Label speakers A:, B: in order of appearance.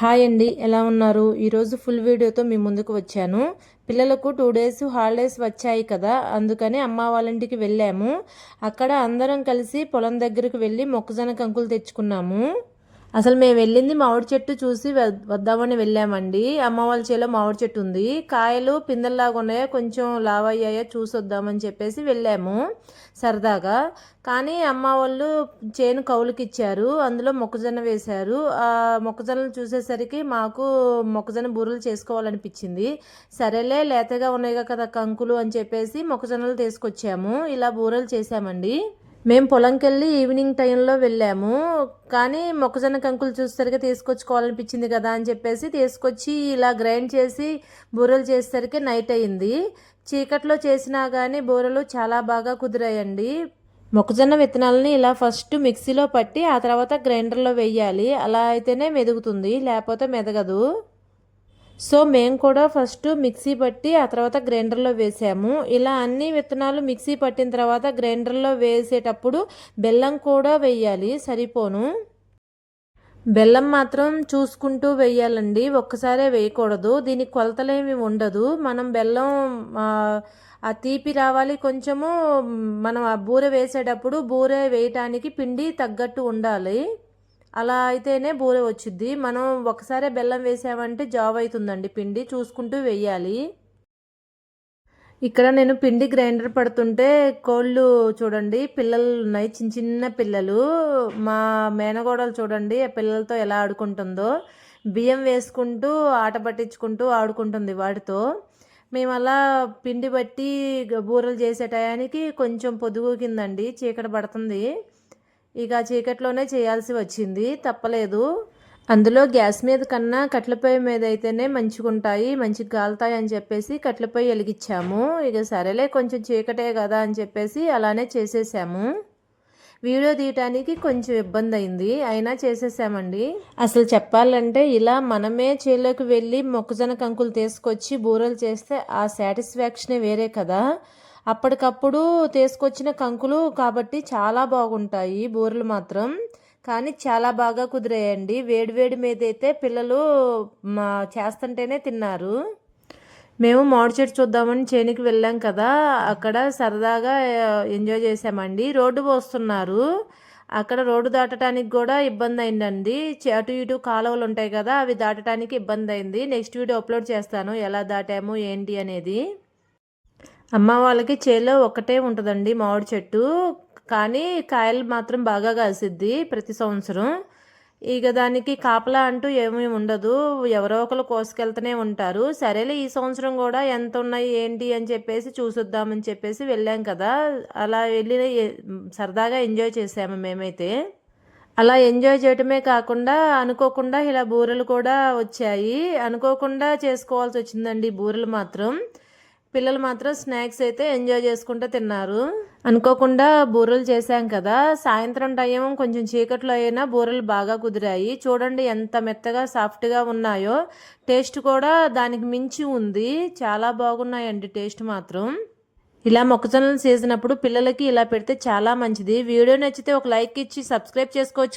A: Hi అండి, ఎలా ఉన్నారు? ఈరోజు ఫుల్ వీడియోతో మీ ముందుకు వచ్చాను. పిల్లలకు 2 డేస్ హాలిడేస్ వచ్చాయి కదా, అందుకని అమ్మ వాళ్ళ ఇంటికి వెళ్ళాము. అక్కడ అందరం కలిసి పొలం దగ్గరికి వెళ్ళి మొక్కజొన్న కంకులు తెచ్చుకున్నాము. అసలు మేము వెళ్ళింది మామిడి చెట్టు చూసి వద్దామని వెళ్ళామండి. అమ్మ వాళ్ళ చేలో మామిడి చెట్టు ఉంది. కాయలు పిందెల్లాగా ఉన్నాయో కొంచెం లావయ్యాయో చూసి వద్దామని చెప్పేసి వెళ్ళాము సరదాగా. కానీ అమ్మ వాళ్ళు చేను కౌలుకి ఇచ్చారు, అందులో మొక్కజొన్న వేశారు. ఆ మొక్కజొన్నలు చూసేసరికి మాకు మొక్కజొన్న బూరెలు చేసుకోవాలనిపించింది. సరేలే లేతగా ఉన్నాయి కదా కంకులు అని చెప్పేసి మొక్కజొన్నలు తీసుకొచ్చాము. ఇలా బూరెలు చేసామండి. మేము పొలంకి వెళ్ళి ఈవినింగ్ టైంలో వెళ్ళాము. కానీ మొక్కజొన్న కంకులు చూసేసరికి తీసుకొచ్చుకోవాలనిపించింది కదా అని చెప్పేసి తీసుకొచ్చి ఇలా గ్రైండ్ చేసి బూరెలు చేసేసరికి నైట్ అయింది. చీకట్లో చేసినా కానీ బూరెలు చాలా బాగా కుదిరాయండి. మొక్కజొన్న విత్తనాలని ఇలా ఫస్ట్ మిక్సీలో పట్టి ఆ తర్వాత గ్రైండర్లో వేయాలి. అలా అయితేనే మెదుగుతుంది, లేకపోతే మెదగదు. సో మేము కూడా ఫస్ట్ మిక్సీ పట్టి ఆ తర్వాత గ్రైండర్లో వేసాము. ఇలా అన్ని విత్తనాలు మిక్సీ పట్టిన తర్వాత గ్రైండర్లో వేసేటప్పుడు బెల్లం కూడా వేయాలి, సరిపోను. బెల్లం మాత్రం చూసుకుంటూ వేయాలండి, ఒక్కసారే వేయకూడదు. దీనికి కొలతలేమి ఉండదు. మనం బెల్లం ఆ తీపి రావాలి కొంచెము. మనం ఆ బూరె వేసేటప్పుడు బూరె వేయటానికి పిండి తగ్గట్టు ఉండాలి. అలా అయితేనే బూరె వచ్చింది. మనం ఒకసారి బెల్లం వేసామంటే జావ్ అవుతుందండి, పిండి చూసుకుంటూ వేయాలి. ఇక్కడ నేను పిండి గ్రైండర్ పడుతుంటే కోళ్ళు చూడండి, పిల్లలు ఉన్నాయి, చిన్న చిన్న పిల్లలు. మా మేనగోడలు చూడండి ఆ పిల్లలతో ఎలా ఆడుకుంటుందో. బియ్యం వేసుకుంటూ ఆట పట్టించుకుంటూ ఆడుకుంటుంది వాటితో. మేము అలా పిండి బట్టి బూరెలు చేసే టయానికి కొంచెం పొదుగు కిందండి, చీకటి పడుతుంది. ఇక చీకట్లోనే చేయాల్సి వచ్చింది, తప్పలేదు. అందులో గ్యాస్ మీద కన్నా కట్టెల పొయ్యి మీద అయితేనే మంచిగా ఉంటాయి, మంచిగా కాలుతాయి అని చెప్పేసి కట్టెల పొయ్యి వెలిగించాము. ఇక సరేలే కొంచెం చీకటే కదా అని చెప్పేసి అలానే చేసేసాము. వీడియో తీయటానికి కొంచెం ఇబ్బంది అయింది, అయినా చేసేసామండి. అసలు చెప్పాలంటే ఇలా మనమే చేలోకి వెళ్ళి మొక్కజొన్న కంకులు తీసుకొచ్చి బూరెలు చేస్తే ఆ సాటిస్ఫాక్షనే వేరే కదా. అప్పటికప్పుడు తీసుకొచ్చిన కంకులు కాబట్టి చాలా బాగుంటాయి బూరెలు మాత్రం. కానీ చాలా బాగా కుదిరాయండి. వేడివేడి మీద అయితే పిల్లలు చేస్తుంటేనే తిన్నారు. మేము మామిడి చెట్టు చూద్దామని చేనికి వెళ్ళాం కదా, అక్కడ సరదాగా ఎంజాయ్ చేసామండి. రోడ్డు పోస్తున్నారు, అక్కడ రోడ్డు దాటడానికి కూడా ఇబ్బంది అయిందండి. అటు ఇటు కాలువలు ఉంటాయి కదా, అవి దాటడానికి ఇబ్బంది అయింది. నెక్స్ట్ వీడియో అప్లోడ్ చేస్తాను ఎలా దాటాము ఏంటి అనేది. అమ్మ వాళ్ళకి చేలో ఒకటే ఉంటుందండి మామిడి చెట్టు, కానీ కాయలు మాత్రం బాగా కాసిద్ది ప్రతి సంవత్సరం. ఇక దానికి కాపలా అంటూ ఏమీ ఉండదు, ఎవరో ఒకరు కోసుకెళ్తూనే ఉంటారు. సరేలే ఈ సంవత్సరం కూడా ఎంత ఉన్నాయి ఏంటి అని చెప్పేసి చూసొద్దామని చెప్పేసి వెళ్ళాం కదా. అలా వెళ్ళి సరదాగా ఎంజాయ్ చేసాము మేమైతే. అలా ఎంజాయ్ చేయటమే కాకుండా అనుకోకుండా ఇలా బూరెలు కూడా వచ్చాయి. అనుకోకుండా చేసుకోవాల్సి వచ్చిందండి బూరెలు మాత్రం. పిల్లలు మాత్రం స్నాక్స్ అయితే ఎంజాయ్ చేసుకుంటూ తిన్నారు. అనుకోకుండా బూరెలు చేశాం కదా, సాయంత్రం టైం కొంచెం చీకట్లో అయినా బూరెలు బాగా కుదిరాయి. చూడండి ఎంత మెత్తగా సాఫ్ట్గా ఉన్నాయో. టేస్ట్ కూడా దానికి మించి ఉంది, చాలా బాగున్నాయండి టేస్ట్ మాత్రం. ఇలా మొక్కజొన్నలు చేసినప్పుడు పిల్లలకి ఇలా పెడితే చాలా మంచిది. వీడియో నచ్చితే ఒక లైక్ ఇచ్చి సబ్స్క్రైబ్ చేసుకోవచ్చు.